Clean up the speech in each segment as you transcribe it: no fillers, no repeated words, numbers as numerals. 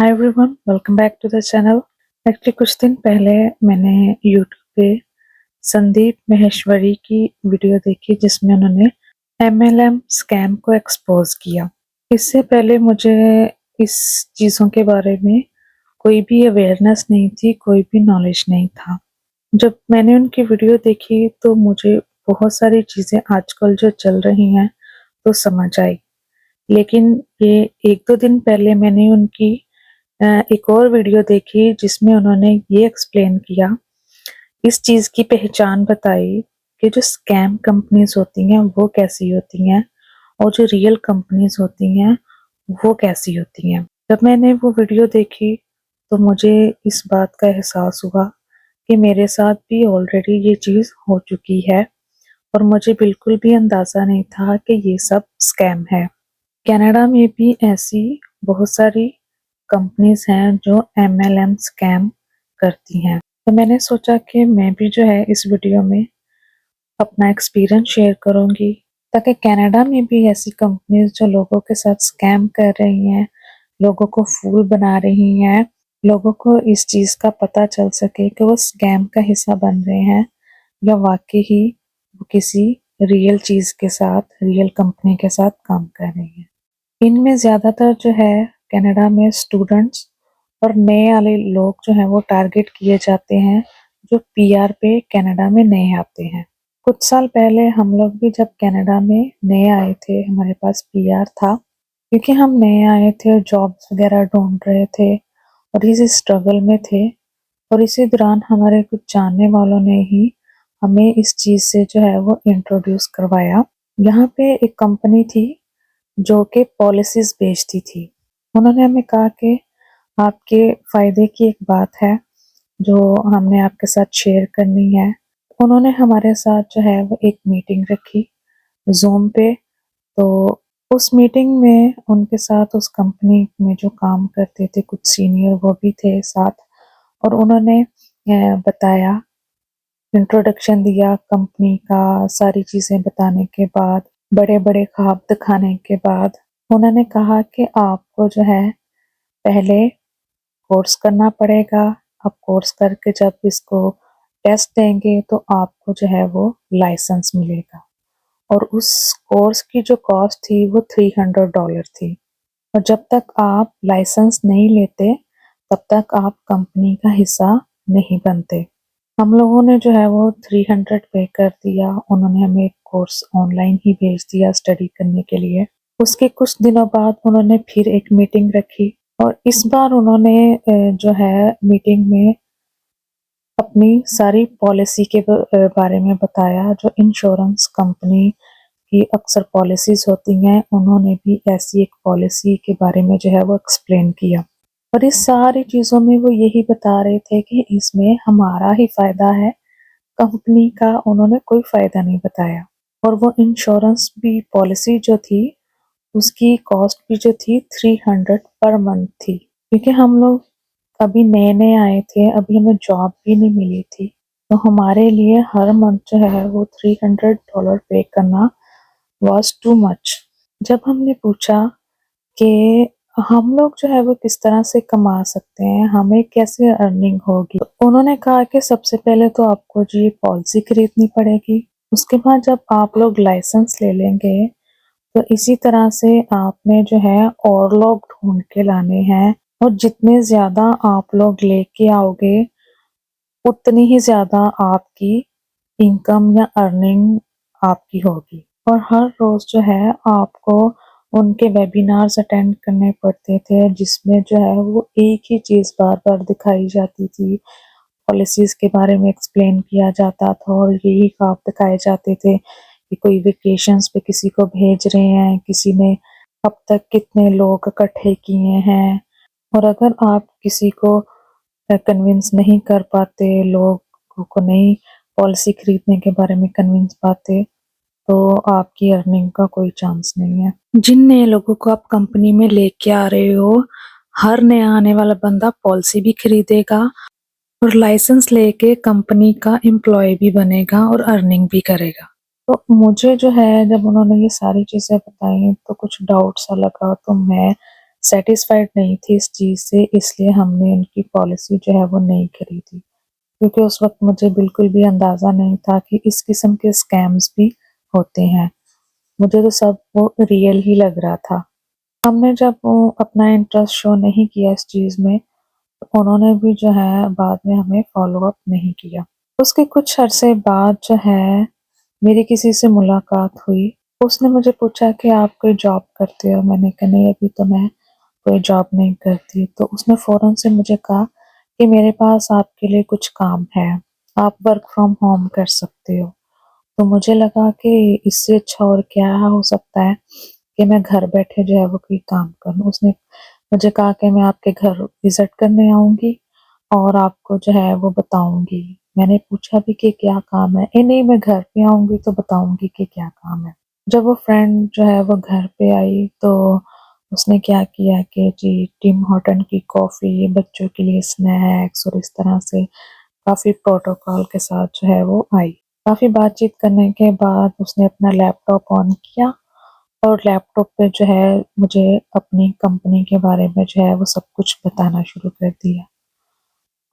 Hi everyone, welcome back to the channel. Actually कुछ दिन पहले मैंने यूट्यूब पे संदीप माहेश्वरी की वीडियो देखी जिसमें उन्होंने एमएलएम स्कैम को एक्सपोज किया। इससे पहले मुझे इस चीज़ों के बारे में कोई भी अवेयरनेस नहीं थी, कोई भी नॉलेज नहीं था। जब मैंने उनकी वीडियो देखी तो मुझे बहुत सारी चीज़ें आजकल जो चल रही हैं तो समझ आई। लेकिन ये 1-2 दिन पहले मैंने उनकी एक और वीडियो देखी जिसमें उन्होंने ये एक्सप्लेन किया, इस चीज़ की पहचान बताई कि जो स्कैम कंपनीज होती हैं वो कैसी होती हैं और जो रियल कंपनीज होती हैं वो कैसी होती हैं। जब मैंने वो वीडियो देखी तो मुझे इस बात का एहसास हुआ कि मेरे साथ भी ऑलरेडी ये चीज़ हो चुकी है और मुझे बिल्कुल भी अंदाज़ा नहीं था कि ये सब स्कैम है। कनाडा में भी ऐसी बहुत सारी कंपनीज हैं जो एमएलएम स्कैम करती हैं। तो मैंने सोचा कि मैं भी जो है इस वीडियो में अपना एक्सपीरियंस शेयर करूंगी ताकि कनाडा में भी ऐसी कंपनीज जो लोगों के साथ स्कैम कर रही हैं, लोगों को फूल बना रही हैं, लोगों को इस चीज़ का पता चल सके कि वो स्कैम का हिस्सा बन रहे हैं या वाकई ही वो किसी रियल चीज़ के साथ, रियल कंपनी के साथ काम कर रही हैं। इनमें ज़्यादातर जो है कनाडा में स्टूडेंट्स और नए वाले लोग जो हैं वो टारगेट किए जाते हैं जो पीआर पे कनाडा में नए आते हैं। कुछ साल पहले हम लोग भी जब कनाडा में नए आए थे, हमारे पास पीआर था क्योंकि हम नए आए थे और जॉब्स वगैरह ढूंढ रहे थे और इसी स्ट्रगल में थे। और इसी दौरान हमारे कुछ जानने वालों ने ही हमें इस चीज़ से जो है वो इंट्रोड्यूस करवाया। यहाँ पे एक कंपनी थी जो कि पॉलिसीज बेचती थी। उन्होंने हमें कहा कि आपके फ़ायदे की एक बात है जो हमने आपके साथ शेयर करनी है। उन्होंने हमारे साथ जो है वो एक मीटिंग रखी ज़ूम पे। तो उस मीटिंग में उनके साथ उस कंपनी में जो काम करते थे कुछ सीनियर वो भी थे साथ, और उन्होंने बताया, इंट्रोडक्शन दिया कंपनी का। सारी चीज़ें बताने के बाद, बड़े-बड़े ख्वाब दिखाने के बाद उन्होंने कहा कि आपको जो है पहले कोर्स करना पड़ेगा। आप कोर्स करके जब इसको टेस्ट देंगे तो आपको जो है वो लाइसेंस मिलेगा। और उस कोर्स की जो कॉस्ट थी वो $300 थी। और जब तक आप लाइसेंस नहीं लेते तब तक आप कंपनी का हिस्सा नहीं बनते। हम लोगों ने जो है वो 300 पे कर दिया। उन्होंने हमें एक कोर्स ऑनलाइन ही भेज दिया स्टडी करने के लिए। उसके कुछ दिनों बाद उन्होंने फिर एक मीटिंग रखी और इस बार उन्होंने जो है मीटिंग में अपनी सारी पॉलिसी के बारे में बताया। जो इंश्योरेंस कंपनी की अक्सर पॉलिसीज होती हैं, उन्होंने भी ऐसी एक पॉलिसी के बारे में जो है वो एक्सप्लेन किया। और इस सारी चीज़ों में वो यही बता रहे थे कि इसमें हमारा ही फ़ायदा है, कंपनी का उन्होंने कोई फ़ायदा नहीं बताया। और वो इंश्योरेंस भी पॉलिसी जो थी उसकी कॉस्ट भी जो थी 300 पर मंथ थी। क्योंकि हम लोग अभी नए-नए आए थे, अभी हमें जॉब भी नहीं मिली थी, तो हमारे लिए हर मंथ जो है वो $300 पे करना वाज़ टू मच। जब हमने पूछा कि हम लोग जो है वो किस तरह से कमा सकते हैं, हमें कैसे अर्निंग होगी, तो उन्होंने कहा कि सबसे पहले तो आपको जी ये पॉलिसी खरीदनी पड़ेगी। उसके बाद जब आप लोग लाइसेंस ले लेंगे तो इसी तरह से आपने जो है और लोग ढूंढ के लाने हैं, और जितने ज़्यादा आप लोग लेके आओगे उतनी ही ज़्यादा आपकी इनकम या अर्निंग आपकी होगी। और हर रोज़ जो है आपको उनके वेबिनार्स अटेंड करने पड़ते थे जिसमें जो है वो एक ही चीज़ बार-बार दिखाई जाती थी। पॉलिसीज़ के बारे में एक्सप्लेन किया जाता था और यही ख्वाब दिखाए जाते थे कि कोई वेकेशंस पे किसी को भेज रहे हैं, किसी ने अब तक कितने लोग इकट्ठे किए हैं। और अगर आप किसी को कन्विंस नहीं कर पाते, लोगों को नहीं पॉलिसी खरीदने के बारे में कन्विंस पाते, तो आपकी अर्निंग का कोई चांस नहीं है। जिन नए लोगों को आप कंपनी में लेके आ रहे हो, हर नया आने वाला बंदा पॉलिसी भी खरीदेगा और लाइसेंस लेके कंपनी का एम्प्लॉय भी बनेगा और अर्निंग भी करेगा। तो मुझे जो है जब उन्होंने ये सारी चीज़ें बताई तो कुछ डाउट सा लगा, तो मैं सेटिस्फाइड नहीं थी इस चीज़ से, इसलिए हमने उनकी पॉलिसी जो है वो नहीं खरीदी, क्योंकि उस वक़्त मुझे बिल्कुल भी अंदाज़ा नहीं था कि इस किस्म के स्कैम्स भी होते हैं। मुझे तो सब वो रियल ही लग रहा था। हमने जब वो अपना इंटरेस्ट शो नहीं किया इस चीज़ में, तो उन्होंने भी जो है बाद में हमें फ़ॉलो अप नहीं किया। उसके कुछ अरसे बाद जो है मेरी किसी से मुलाकात हुई। उसने मुझे पूछा कि आप कोई जॉब करते हो? मैंने कहा नहीं, अभी तो मैं कोई जॉब नहीं करती। तो उसने फ़ौरन से मुझे कहा कि मेरे पास आपके लिए कुछ काम है, आप वर्क फ्रॉम होम कर सकते हो। तो मुझे लगा कि इससे अच्छा और क्या हो सकता है कि मैं घर बैठे जो है वो कोई काम करूँ। उसने मुझे कहा कि मैं आपके घर विज़िट करने आऊँगी और आपको जो है वो बताऊँगी। मैंने पूछा भी कि क्या काम है? नहीं, मैं घर पे आऊँगी तो बताऊँगी कि क्या काम है। जब वो फ्रेंड जो है वो घर पे आई तो उसने क्या किया कि जी टिम हॉर्टन की कॉफ़ी, बच्चों के लिए स्नैक्स और इस तरह से काफ़ी प्रोटोकॉल के साथ जो है वो आई। काफ़ी बातचीत करने के बाद उसने अपना लैपटॉप ऑन किया और लैपटॉप पे जो है मुझे अपनी कंपनी के बारे में जो है वो सब कुछ बताना शुरू कर दिया।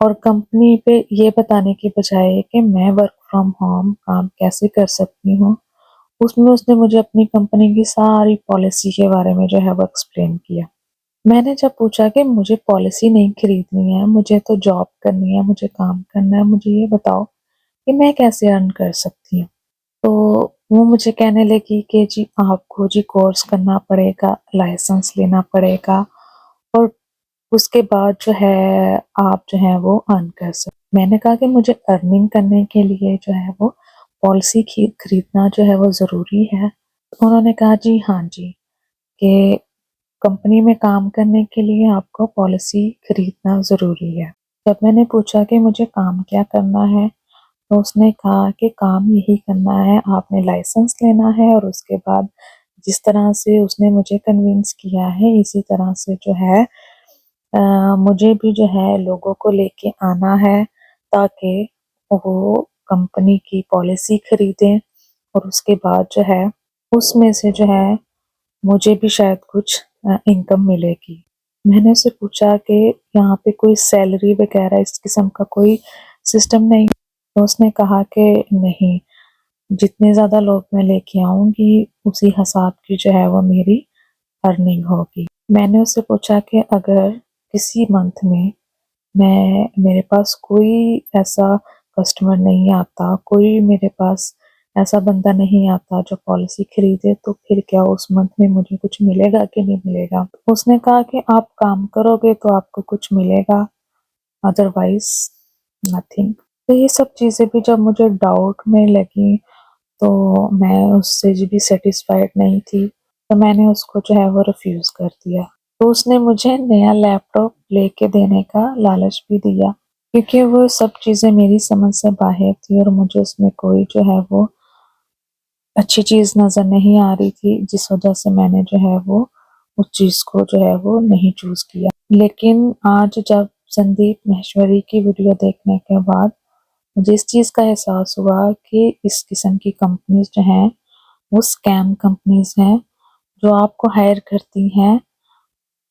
और कंपनी पे ये बताने की बजाय कि मैं वर्क फ्रॉम होम काम कैसे कर सकती हूँ, उसमें उसने मुझे अपनी कंपनी की सारी पॉलिसी के बारे में जो है वो एक्सप्लेन किया। मैंने जब पूछा कि मुझे पॉलिसी नहीं खरीदनी है, मुझे तो जॉब करनी है, मुझे काम करना है, मुझे ये बताओ कि मैं कैसे अर्न कर सकती हूँ? तो वो मुझे कहने लगी कि जी आपको जी कोर्स करना पड़ेगा, लाइसेंस लेना पड़ेगा और उसके बाद जो है आप जो है वो अर्न कर सकते। मैंने कहा कि मुझे अर्निंग करने के लिए जो है वो पॉलिसी खरीदना जो है वो ज़रूरी है। तो उन्होंने कहा जी हाँ जी, कि कंपनी में काम करने के लिए आपको पॉलिसी खरीदना ज़रूरी है। जब मैंने पूछा कि मुझे काम क्या करना है, तो उसने कहा कि काम यही करना है, आपने लाइसेंस लेना है और उसके बाद जिस तरह से उसने मुझे कन्विंस किया है, इसी तरह से जो है मुझे भी जो है लोगों को लेके आना है ताकि वो कंपनी की पॉलिसी खरीदें और उसके बाद जो है उसमें से जो है मुझे भी शायद कुछ इनकम मिलेगी। मैंने उससे पूछा कि यहाँ पे कोई सैलरी वगैरह इस किस्म का कोई सिस्टम नहीं? तो उसने कहा कि नहीं, जितने ज़्यादा लोग मैं लेके आऊँगी उसी हिसाब की जो है वो मेरी अर्निंग होगी। मैंने उससे पूछा कि अगर किसी मंथ में मेरे पास कोई ऐसा कस्टमर नहीं आता, कोई मेरे पास ऐसा बंदा नहीं आता जो पॉलिसी खरीदे, तो फिर क्या उस मंथ में मुझे कुछ मिलेगा कि नहीं मिलेगा? उसने कहा कि आप काम करोगे तो आपको कुछ मिलेगा, अदरवाइज़ नथिंग। तो ये सब चीज़ें भी जब मुझे डाउट में लगी तो मैं उससे जी भी सैटिस्फाइड नहीं थी, तो मैंने उसको जो है वो रिफ्यूज़ कर दिया। तो उसने मुझे नया लैपटॉप लेके देने का लालच भी दिया, क्योंकि वो सब चीज़ें मेरी समझ से बाहर थी और मुझे उसमें कोई जो है वो अच्छी चीज़ नज़र नहीं आ रही थी, जिस वजह से मैंने जो है वो उस चीज़ को जो है वो नहीं चूज़ किया। लेकिन आज जब संदीप माहेश्वरी की वीडियो देखने के बाद मुझे इस चीज़ का एहसास हुआ कि इस किस्म की कंपनीज़ जो हैं, वो स्कैम कंपनीज़ हैं, जो आपको हायर करती हैं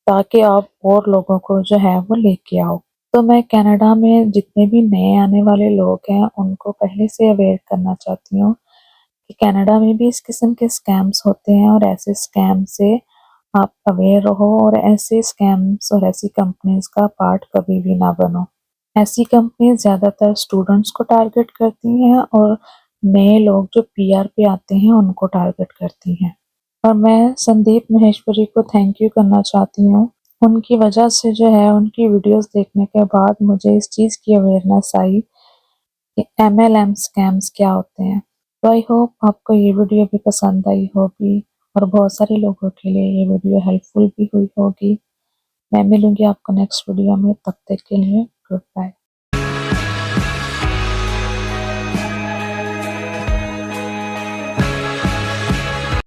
ताकि आप और लोगों को जो है वो लेके आओ। तो मैं कनाडा में जितने भी नए आने वाले लोग हैं, उनको पहले से अवेयर करना चाहती हूँ कि कनाडा में भी इस किस्म के स्कैम्स होते हैं और ऐसे स्कैम से आप अवेयर रहो और ऐसे स्कैम्स और ऐसी कंपनीज़ का पार्ट कभी भी ना बनो। ऐसी कंपनी ज़्यादातर स्टूडेंट्स को टारगेट करती हैं और नए लोग जो पीआर पे आते हैं उनको टारगेट करती हैं। और मैं संदीप माहेश्वरी को थैंक यू करना चाहती हूँ। उनकी वजह से जो है उनकी वीडियोस देखने के बाद मुझे इस चीज़ की अवेयरनेस आई कि एमएलएम स्कैम्स क्या होते हैं। तो आई होप आपको ये वीडियो भी पसंद आई होगी और बहुत सारे लोगों के लिए ये वीडियो हेल्पफुल भी हुई होगी। मैं मिलूँगी आपको नेक्स्ट वीडियो में, तब तक के लिए गुड बाय।